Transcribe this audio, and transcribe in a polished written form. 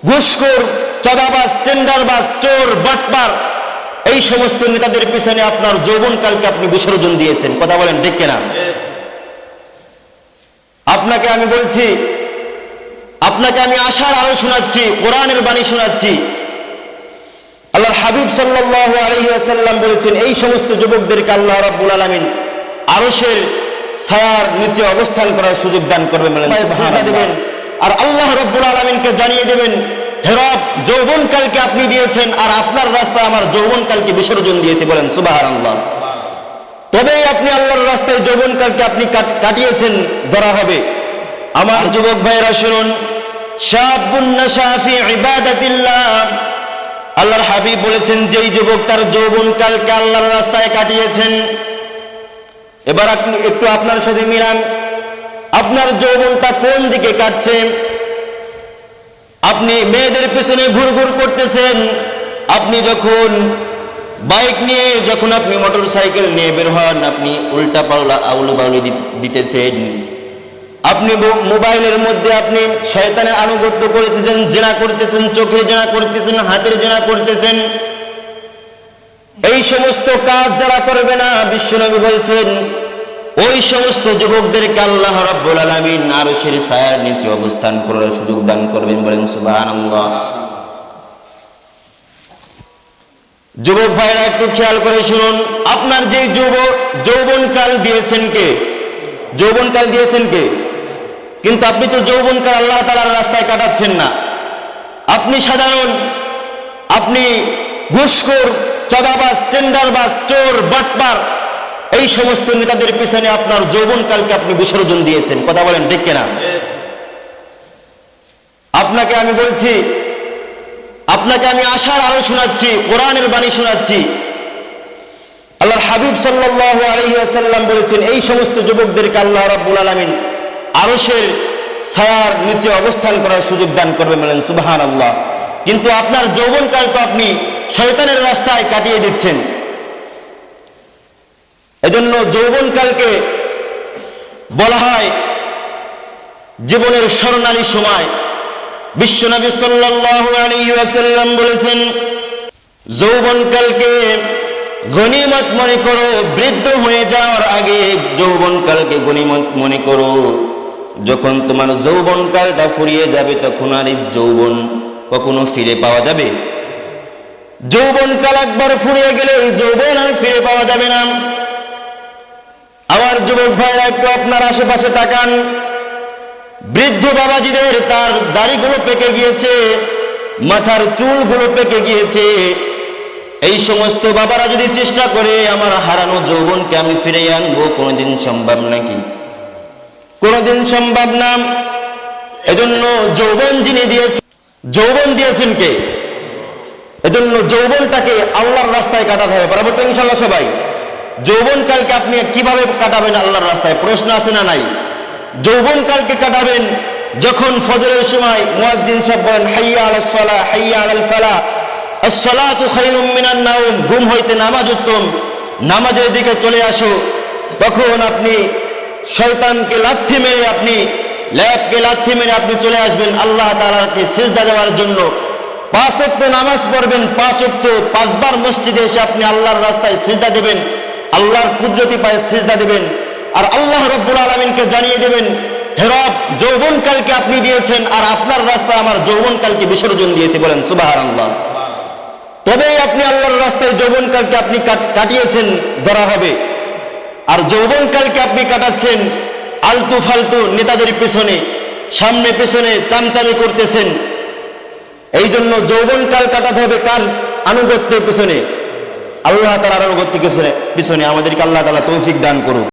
ঘুষখোর, চাঁদাবাজ, টেন্ডারবাজ, চোর, বাটপার, এই সমস্ত নেতাদের পিছনে আপনার যৌবনকালকে আপনি বিসর্জন দিয়েছেন। কথা বলেন ঠিক কিনা? আপনাকে আমি বলছি, আপনাকে আমি আশার আলো শোনাচ্ছি, কোরআনের বাণী শোনাচ্ছি। আল্লাহর হাবিব সাল্লাল্লাহু আলাইহি ওয়াসাল্লাম বলেছেন, এই সমস্ত যুবকদেরকে আল্লাহ রাব্বুল আলামিন আরশের ছায়ার নিচে অবস্থান করার সুযোগ দান করবেন, দিবেন। আর আল্লাহ রাব্বুল আলামিনকে জানিয়ে দেবেন, হে রব, যৌবনকালকে আপনি দিয়েছেন, আর আপনার রাস্তায় আমার যৌবনকালকে বিসর্জন দিয়েছে। বলেন সুবহানাল্লাহ। তবেই আপনি আল্লাহর রাস্তায় যৌবনকালকে আপনি কাটিয়েছেন ধরা হবে। আমার যুবক ভাইরা শুনুন, শাবুন নাশা ফি ইবাদাতিল্লাহ, আল্লাহর হাবিব বলেছেন, যেই যুবক তার যৌবনকালকে আল্লাহর রাস্তায় কাটিয়েছেন। এবার আপনি একটু আপনার সাথে মিলান, আপনার যৌবনটা কোন দিকে কাটছে? আপনি মেয়েদের পেছনে ঘুরঘুর করতেছেন, আপনি যখন বাইক নিয়ে, যখন আপনি মোটর সাইকেল নিয়ে বের হন, আপনি উল্টা পাল্টা আউলে বাউলে দিতেছেন। আপনি মোবাইলের মধ্যে আপনি শয়তানের আনুগত্য করতেছেন, জেনা করতেছেন, চোখের জেনা করতেছেন, হাতের জেনা করতেছেন। এই সমস্ত কাজ যারা করবে না, বিশ্বনবী বলছেন, ওই সমস্ত যুবকদেরকে আল্লাহ রাব্বুল আলামিন আরশের ছায়ার নিচে অবস্থান করার সুযোগ দান করবেন। বলেন সুবহানাল্লাহ। যুবক ভাইরা একটু খেয়াল করে শুনুন, আপনার যে যৌবনকাল দিয়েছেন কে? যৌবনকাল দিয়েছেন কে? কিন্তু আপনি তো যৌবনকাল আল্লাহ তাআলার রাস্তায় কাটাচ্ছেন না। আপনি সাধারণ, আপনি ঘুষখোর, চাঁদাবাজ, টেন্ডারবাজ, চোর, বাটপার, এই সমস্ত নেতাদের পিছনে আপনার যৌবনকালকে আপনি বিসর্জন দিয়েছেন। কথা বলেন ঠিক কিনা? আপনাকে আমি বলছি, আপনাকে আমি আশার আলো শোনাচ্ছি, কোরআনের বাণী শোনাচ্ছি। আল্লাহর হাবিব সাল্লাল্লাহু আলাইহি ওয়াসাল্লাম বলেছেন, এই সমস্ত যুবকদেরকে আল্লাহ রাব্বুল আলামিন আরশের ছায়ার নিচে অবস্থান করার সুযোগ দান করবেন। বলেন সুবহানাল্লাহ। কিন্তু আপনার যৌবনকাল তো আপনি শয়তানের রাস্তায় কাটিয়ে দিচ্ছেন। এজন্য যৌবনকালকে বলা হয় জীবনের স্বর্ণালী সময়। বিশ্বনবী সাল্লাল্লাহু আলাইহি ওয়াসাল্লাম বলেছেন, যৌবনকালকে গনিমত মনে করো, বৃদ্ধ হয়ে যাওয়ার আগে যৌবনকালকে গনিমত মনে করো। যখন তোমার যৌবনকালটা ফুরিয়ে যাবে, তখন আর এই যৌবন কখনো ফিরে পাওয়া যাবে? যৌবনকাল একবার ফুরিয়ে গেলে এই যৌবন আর ফিরে পাওয়া যাবে না। আমার যুবক ভাইরা একটু আপনার আশেপাশে তাকান, বৃদ্ধ বাবাজিদের তার দাড়িগুলো পেকে গিয়েছে, মাথার চুলগুলো পেকে গিয়েছে। এই সমস্ত বাবারা যদি চেষ্টা করে আমার হারানো যৌবনকে আমি ফিরে আনবো, কোনোদিন সম্ভব নাকি? কোনোদিন সম্ভব না। এজন্য যৌবন যিনি দিয়েছেন, যৌবন দিয়েছেন কে? এজন্য যৌবনটাকে আল্লাহর রাস্তায় কাটাতে হবে। পারবো তো ইনশাআল্লাহ সবাই? যৌবনকালকে আপনি কিভাবে কাটাবেন আল্লাহর রাস্তায়? প্রশ্ন আছে না নাই? যৌবনকালকে কাটাবেন যখন ফজরের সময় মুয়াজ্জিন সাহেব বলেন, হাইয়া আলাস সালাহ, হাইয়া আলাল ফালাহ, আস-সালাতু খায়রুম মিনান নাওম, ঘুম হইতে নামাজ উত্তম, নামাজের দিকে চলে আসো। তখন আপনি শয়তানকে লাথি মেরে, আপনি ল্যাবকে লাথি মেরে আপনি চলে আসবেন আল্লাহ তাআলাকে সিজদা দেওয়ার জন্য। 5 ওয়াক্ত নামাজ পড়বেন, 5 ওয়াক্ত 5 বার মসজিদে এসে আপনি আল্লাহর রাস্তায় সিজদা দেবেন, আল্লাহর কুদরতি পায়ে সিজদা দেবেন। আর আল্লাহ রাব্বুল আলামিনকে জানিয়ে দেবেন, হে রব, যৌবনকালকে আপনি দিয়েছেন, আর আপনার রাস্তায় আমার যৌবনকালকে বিসর্জন দিয়েছে। বলেন সুবহানাল্লাহ। তবেই আপনি আল্লাহর রাস্তায় যৌবনকালকে আপনি কাটিয়েছেন ধরা হবে। আর যৌবনকালকে আপনি কাটাচ্ছেন আলতু ফালতু নেতাদের পিছনে, সামনে পেছনে চামচামি করতেছেন। এই জন্য যৌবনকাল কাটাতে হবে কার আনুগত্যের পিছনে? আল্লাহ তাআলার আনুগত্যের পিছনে। আমাদেরকে আল্লাহ তাআলা তৌফিক দান করুক।